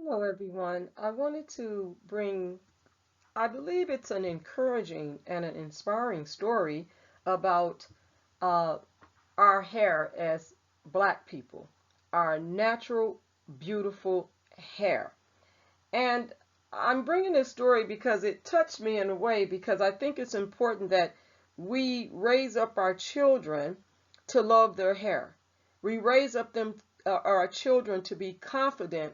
Hello, everyone. I wanted to bring, I believe it's an encouraging and an inspiring story about uh, our hair as Black people, our natural, beautiful hair. And I'm bringing this story because it touched me in a way because I think it's important that we raise up our children to love their hair. We raise up our children to be confident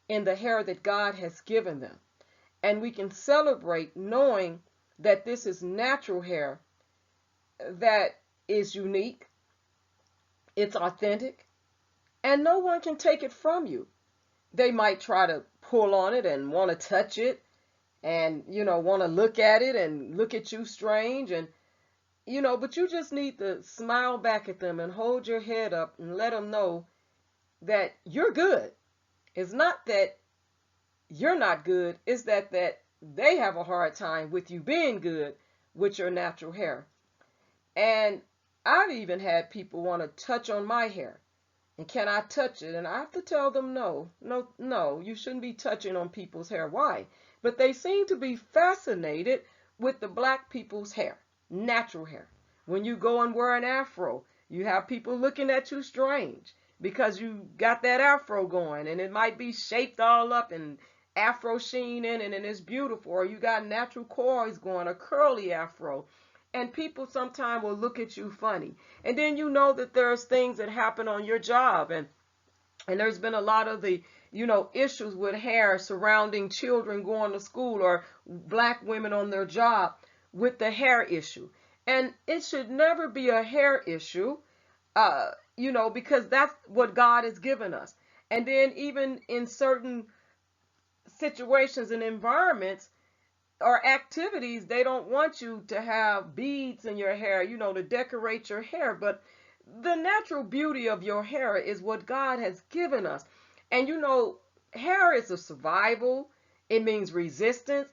in the hair that God has given them. And we can celebrate knowing that this is natural hair that is unique, it's authentic, and no one can take it from you. They might try to pull on it and want to touch it and, want to look at it and look at you strange and, but you just need to smile back at them and hold your head up and let them know that you're good. It's not that you're not good, it's that they have a hard time with you being good with your natural hair. And I've even had people want to touch on my hair. And can I touch it? And I have to tell them no, no, no, you shouldn't be touching on people's hair. Why? But they seem to be fascinated with the Black people's hair, natural hair. When you go and wear an afro, you have people looking at you strange because you got that afro going and it might be shaped all up and afro sheen in it and it's beautiful. Or you got natural coils going, a curly afro, and people sometimes will look at you funny. And then you know that there's things that happen on your job, and there's been a lot of the issues with hair surrounding children going to school or Black women on their job with the hair issue. And it should never be a hair issue, because that's what God has given us. And then even in certain situations and environments or activities, they don't want you to have beads in your hair, to decorate your hair. But the natural beauty of your hair is what God has given us. And hair is a survival, it means resistance,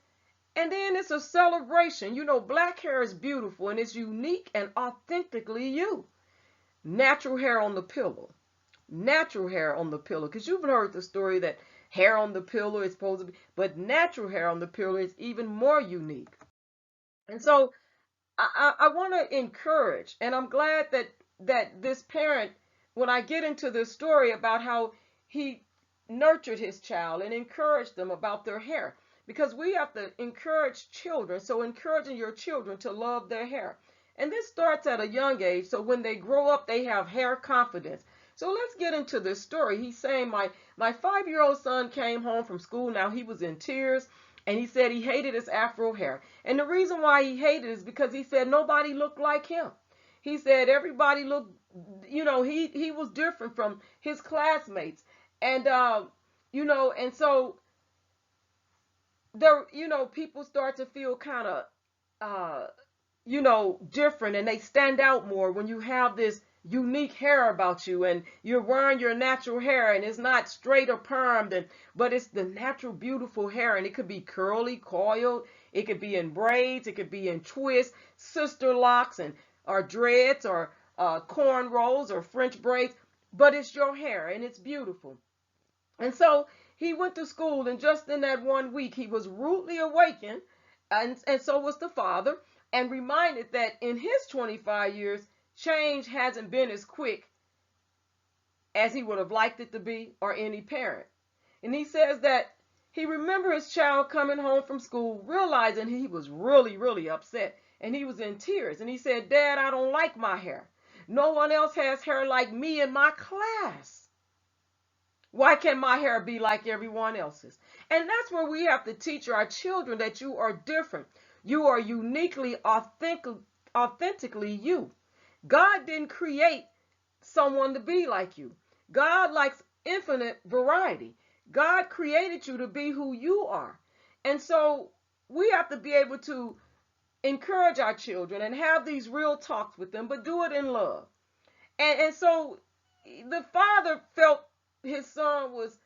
and then it's a celebration. Black hair is beautiful and it's unique and authentically you. Natural hair on the pillow. Natural hair on the pillow. Because you've heard the story that hair on the pillow is supposed to be, but natural hair on the pillow is even more unique. And so I want to encourage, and I'm glad that this parent, when I get into this story about how he nurtured his child and encouraged them about their hair, because we have to encourage children. So encouraging your children to love their hair. And this starts at a young age, so when they grow up, they have hair confidence. So let's get into this story. He's saying my 5-year-old son came home from school. Now he was in tears and he said he hated his afro hair. And the reason why he hated it is because he said nobody looked like him. He said everybody looked, he was different from his classmates. And and so there, people start to feel kind of uh different, and they stand out more when you have this unique hair about you and you're wearing your natural hair and it's not straight or permed, but it's the natural beautiful hair, and it could be curly, coiled, it could be in braids, it could be in twists, sister locks, and or dreads, or corn rolls or French braids, but it's your hair and it's beautiful. And so he went to school, and just in that 1 week, he was rudely awakened, and so was the father, and reminded that in his 25 years, change hasn't been as quick as he would have liked it to be, or any parent. And he says that he remembered his child coming home from school, realizing he was really, really upset, and he was in tears. And he said, "Dad, I don't like my hair. No one else has hair like me in my class. Why can't my hair be like everyone else's?" And that's where we have to teach our children that you are different. You are uniquely, authentically you. God didn't create someone to be like you. God likes infinite variety. God created you to be who you are. And so we have to be able to encourage our children and have these real talks with them, but do it in love. And so the father felt his son was,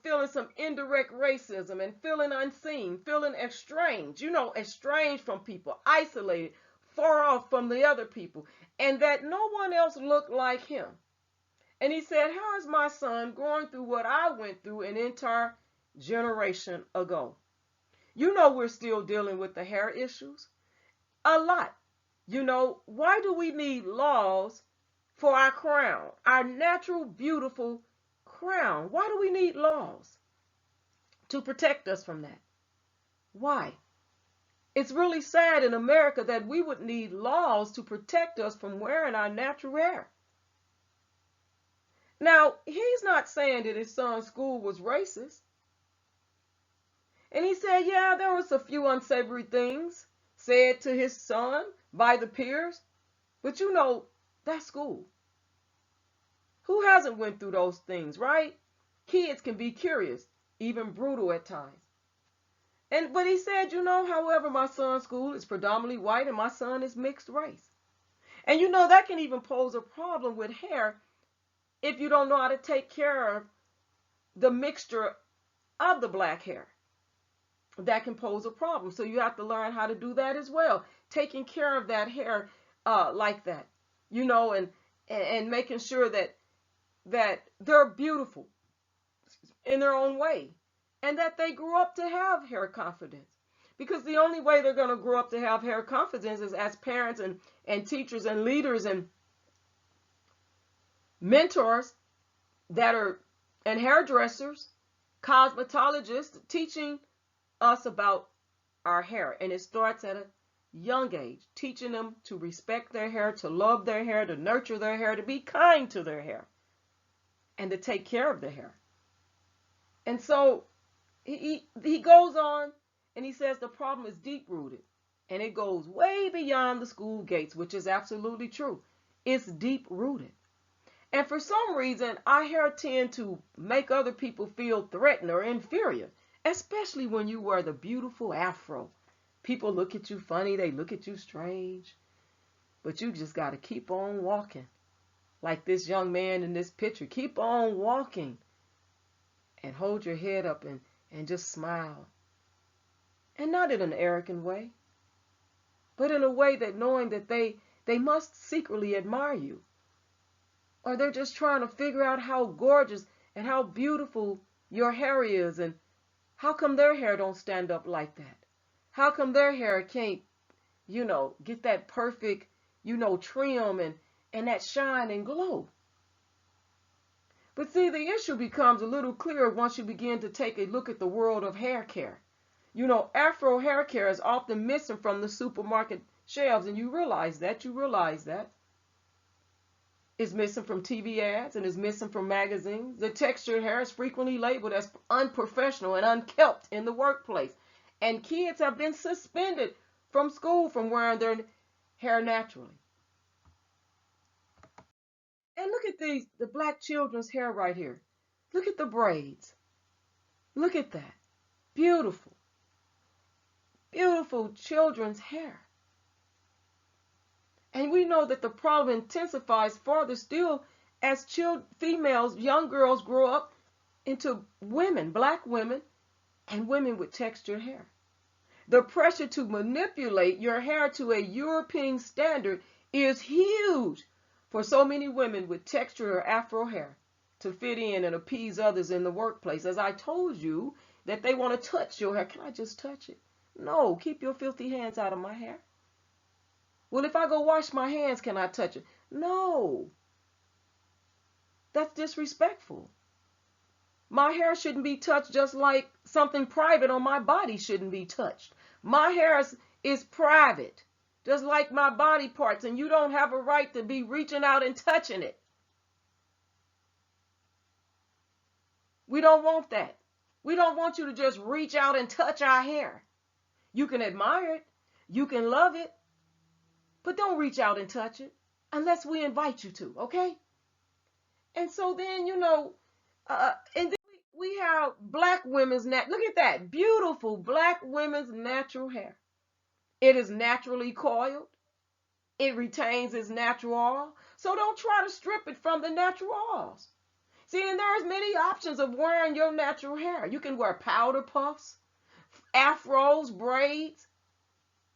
feeling some indirect racism and feeling unseen, feeling estranged, estranged from people, isolated, far off from the other people, and that no one else looked like him. And he said, how is my son going through what I went through an entire generation ago? You know, we're still dealing with the hair issues a lot. You know, why do we need laws for our crown, our natural, beautiful crown? Why do we need laws to protect us from that? Why? It's really sad in America that we would need laws to protect us from wearing our natural hair. Now, he's not saying that his son's school was racist. And he said, yeah, there was a few unsavory things said to his son by the peers. But you know, that's school. Who hasn't went through those things, right? Kids can be curious, even brutal at times. But he said, you know, however, my son's school is predominantly white and my son is mixed race. And you know, that can even pose a problem with hair if you don't know how to take care of the mixture of the black hair. That can pose a problem. So you have to learn how to do that as well. Taking care of that hair like that, you know, and making sure that they're beautiful in their own way and that they grew up to have hair confidence. Because the only way they're going to grow up to have hair confidence is as parents and teachers and leaders and mentors that are, and hairdressers, cosmetologists, teaching us about our hair. And it starts at a young age, teaching them to respect their hair, to love their hair, to nurture their hair, to be kind to their hair, and to take care of their hair. And so he goes on and he says the problem is deep rooted and it goes way beyond the school gates, which is absolutely true. It's deep rooted. And for some reason, our hair tend to make other people feel threatened or inferior, especially when you wear the beautiful afro. People look at you funny, they look at you strange, but you just got to keep on walking. Like this young man in this picture, keep on walking and hold your head up and just smile. And not in an arrogant way, but in a way that knowing that they must secretly admire you. Or they're just trying to figure out how gorgeous and how beautiful your hair is, and how come their hair don't stand up like that? How come their hair can't, you know, get that perfect, you know, trim and that shine and glow? But see, the issue becomes a little clearer once you begin to take a look at the world of hair care. You know, Afro hair care is often missing from the supermarket shelves, and you realize that. It's missing from TV ads and is missing from magazines. The textured hair is frequently labeled as unprofessional and unkempt in the workplace. And kids have been suspended from school from wearing their hair naturally. And look at the black children's hair right here. Look at the braids. Look at that. Beautiful. Beautiful children's hair. And we know that the problem intensifies farther still as females, young girls grow up into women, black women, and women with textured hair. The pressure to manipulate your hair to a European standard is huge for so many women with textured or afro hair to fit in and appease others in the workplace. As I told you, that they want to touch your hair. Can I just touch it? No, keep your filthy hands out of my hair. Well, if I go wash my hands, can I touch it? No. That's disrespectful. My hair shouldn't be touched just like something private on my body shouldn't be touched. My hair is private, just like my body parts, and you don't have a right to be reaching out and touching it. We don't want that. We don't want you to just reach out and touch our hair. You can admire it. You can love it. But don't reach out and touch it unless we invite you to, okay? And so then, you know, and then we have black women's, look at that, beautiful black women's natural hair. It is naturally coiled. It retains its natural oil. So don't try to strip it from the natural oils. See, and there's many options of wearing your natural hair. You can wear powder puffs, afros, braids.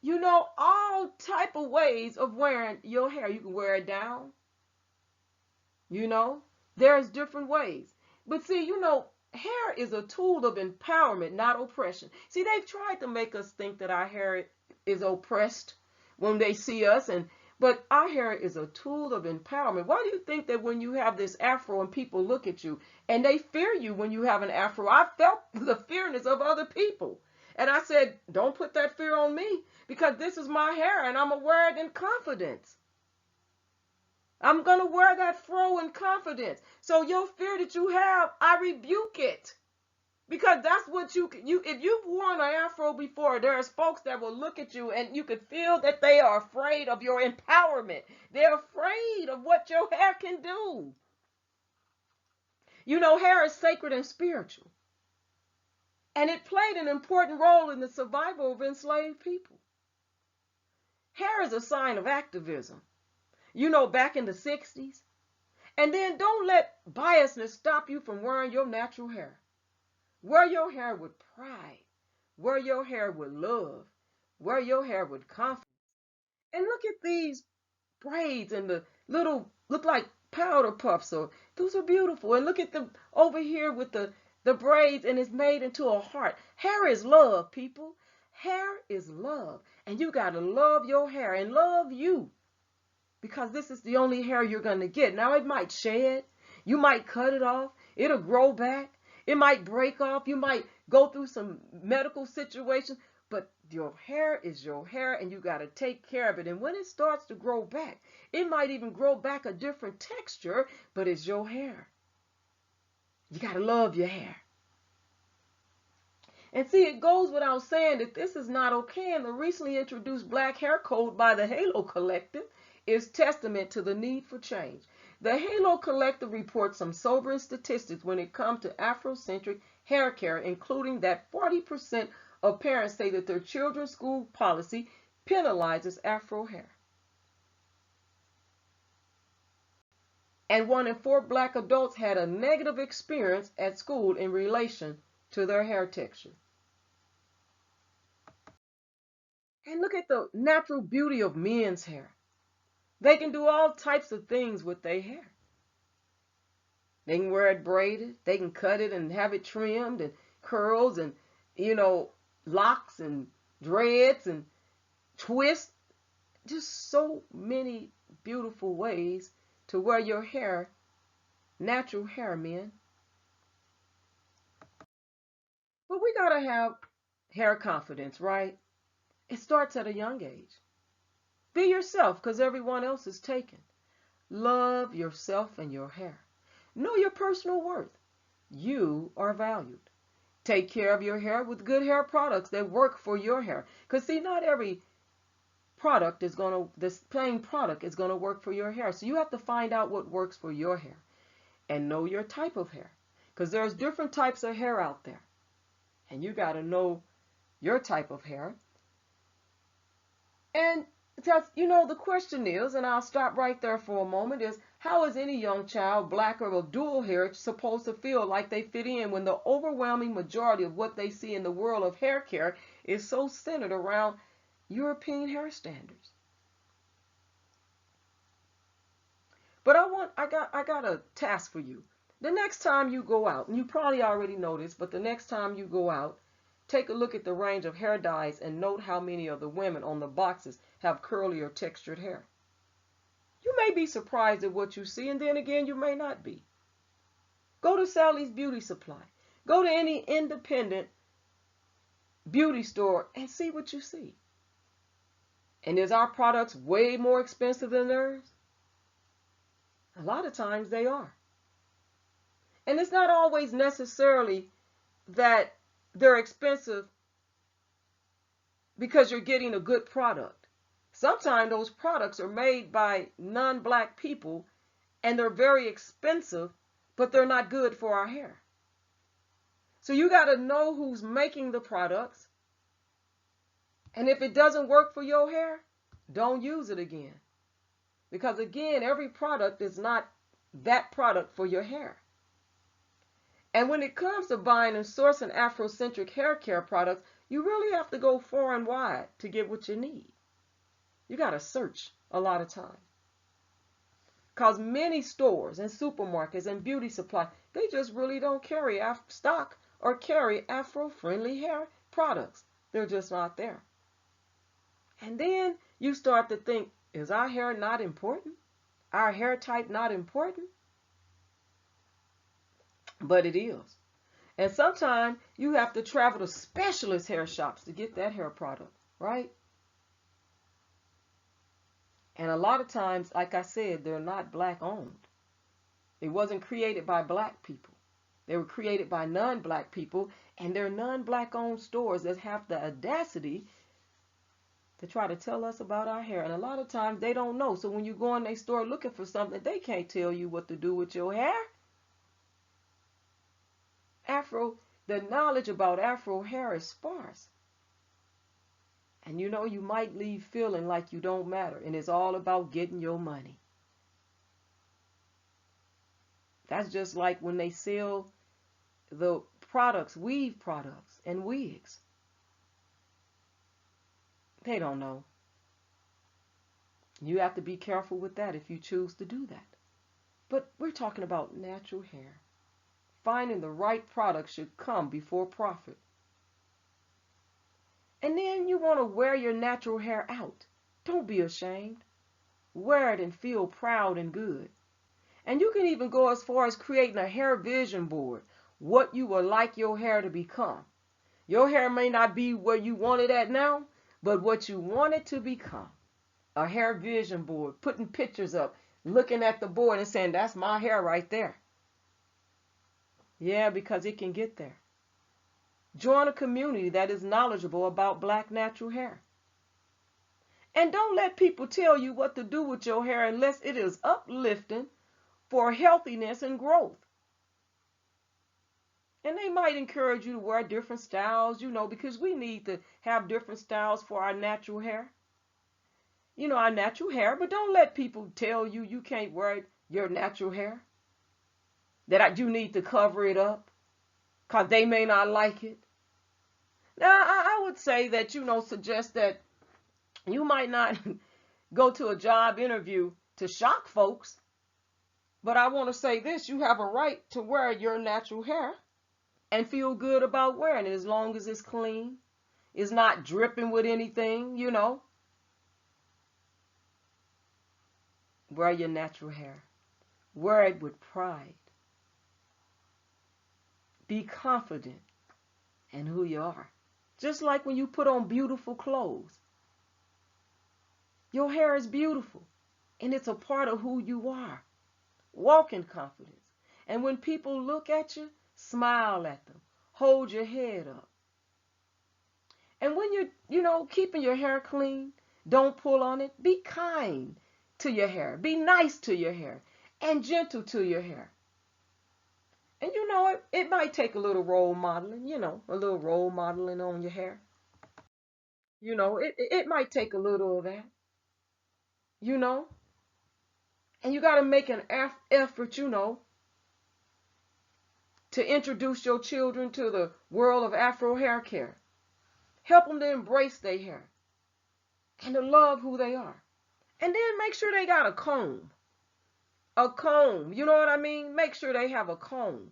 You know, all type of ways of wearing your hair. You can wear it down. You know, There's different ways. But see, hair is a tool of empowerment, not oppression. See, they've tried to make us think that our hair is oppressed when they see us, but our hair is a tool of empowerment. Why do you think that when you have this afro and people look at you and they fear you when you have an afro? I felt the fearness of other people. And I said, don't put that fear on me, because this is my hair and I'm going to wear it in confidence. I'm going to wear that fro in confidence. So your fear that you have, I rebuke it. Because that's what if you've worn an afro before, there's folks that will look at you and you could feel that they are afraid of your empowerment. They're afraid of what your hair can do. Hair is sacred and spiritual. And it played an important role in the survival of enslaved people. Hair is a sign of activism. Back in the 60s. And then don't let biasness stop you from wearing your natural hair. Wear your hair with pride. Wear your hair with love. Wear your hair with confidence. And look at these braids and the little, look like powder puffs. So those are beautiful. And look at them over here with the braids, and it's made into a heart. Hair is love, people. Hair is love. And you got to love your hair and love you, because this is the only hair you're going to get. Now, it might shed. You might cut it off. It'll grow back. It might break off. You might go through some medical situation. But your hair is your hair, and you got to take care of it. And when it starts to grow back, it might even grow back a different texture, but it's your hair. You got to love your hair. And see, it goes without saying that this is not okay. And the recently introduced Black Hair Code by the Halo Collective is testament to the need for change. The Halo Collective reports some sobering statistics when it comes to Afrocentric hair care, including that 40% of parents say that their children's school policy penalizes Afro hair. And 1 in 4 Black adults had a negative experience at school in relation to their hair texture. And look at the natural beauty of men's hair. They can do all types of things with their hair. They can wear it braided. They can cut it and have it trimmed and curls and, locks and dreads and twists. Just so many beautiful ways to wear your hair, natural hair, men. But we got to have hair confidence, right? It starts at a young age. Be yourself, because everyone else is taken. Love yourself and your hair. Know your personal worth. You are valued. Take care of your hair with good hair products that work for your hair. Because see, not every product is going to, this plain product is going to work for your hair. So you have to find out what works for your hair. And know your type of hair. Because there's different types of hair out there. And you got to know your type of hair. And the question is, and I'll stop right there for a moment, is how is any young child, Black or of dual hair, supposed to feel like they fit in when the overwhelming majority of what they see in the world of hair care is so centered around European hair standards? But I got a task for you. The next time you go out, and you probably already know this, but the next time you go out, take a look at the range of hair dyes and note how many of the women on the boxes have curly or textured hair. You may be surprised at what you see, and then again, you may not be. Go to Sally's Beauty Supply. Go to any independent beauty store and see what you see. And is our products way more expensive than theirs? A lot of times they are. And it's not always necessarily that they're expensive because you're getting a good product. Sometimes those products are made by non-Black people and they're very expensive, but they're not good for our hair. So you got to know who's making the products. And if it doesn't work for your hair, don't use it again. Because again, every product is not that product for your hair. And when it comes to buying and sourcing Afrocentric hair care products, you really have to go far and wide to get what you need. You got to search a lot of time. Because many stores and supermarkets and beauty supply, they just really don't carry stock or carry Afro-friendly hair products. They're just not there. And then you start to think, is our hair not important? Our hair type not important? But it is. And sometimes you have to travel to specialist hair shops to get that hair product, right? And a lot of times, like I said, they're not black owned. It wasn't created by black people. They were created by non-black people, and they're non-black owned stores that have the audacity to try to tell us about our hair. And a lot of times they don't know. So when you go in their store looking for something, they can't tell you what to do with your hair. The knowledge about Afro hair is sparse. And you know, you might leave feeling like you don't matter, and it's all about getting your money. That's just like when they sell the products, weave products and wigs. They don't know. You have to be careful with that if you choose to do that. But we're talking about natural hair. Finding the right product should come before profit. And then you want to wear your natural hair out. Don't be ashamed. Wear it and feel proud and good. And you can even go as far as creating a hair vision board. What you would like your hair to become. Your hair may not be where you want it at now, but what you want it to become. A hair vision board, putting pictures up, looking at the board and saying, that's my hair right there. Yeah, because it can get there. Join a community that is knowledgeable about black natural hair. And don't let people tell you what to do with your hair unless it is uplifting for healthiness and growth. And they might encourage you to wear different styles, you know, because we need to have different styles for our natural hair. You know, our natural hair, but don't let people tell you you can't wear your natural hair. That you need to cover it up because they may not like it. Now, I would say that, you know, suggest that you might not go to a job interview to shock folks. But I want to say this, you have a right to wear your natural hair and feel good about wearing it as long as it's clean. It's not dripping with anything, you know. Wear your natural hair. Wear it with pride. Be confident in who you are. Just like when you put on beautiful clothes. Your hair is beautiful, and it's a part of who you are. Walk in confidence. And when people look at you, smile at them. Hold your head up. And when you're, you know, keeping your hair clean, don't pull on it. Be kind to your hair. Be nice to your hair. And gentle to your hair. And you know, it might take a little role modeling, you know, a little role modeling on your hair. You know, it might take a little of that, you know. And you got to make an effort, you know, to introduce your children to the world of Afro hair care. Help them to embrace their hair and to love who they are. And then make sure they got a comb. A comb, you know what I mean? Make sure they have a comb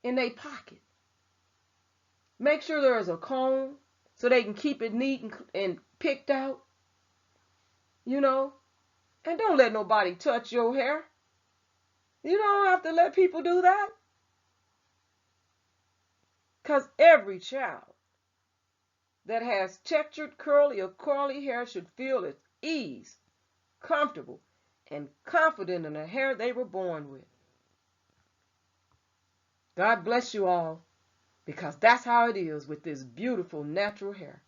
in their pocket. Make sure there is a comb so they can keep it neat and picked out, you know. And don't let nobody touch your hair. You don't have to let people do that. Because every child that has textured, curly, or curly hair should feel at ease, comfortable, and confident in the hair they were born with. God bless you all, because that's how it is with this beautiful natural hair.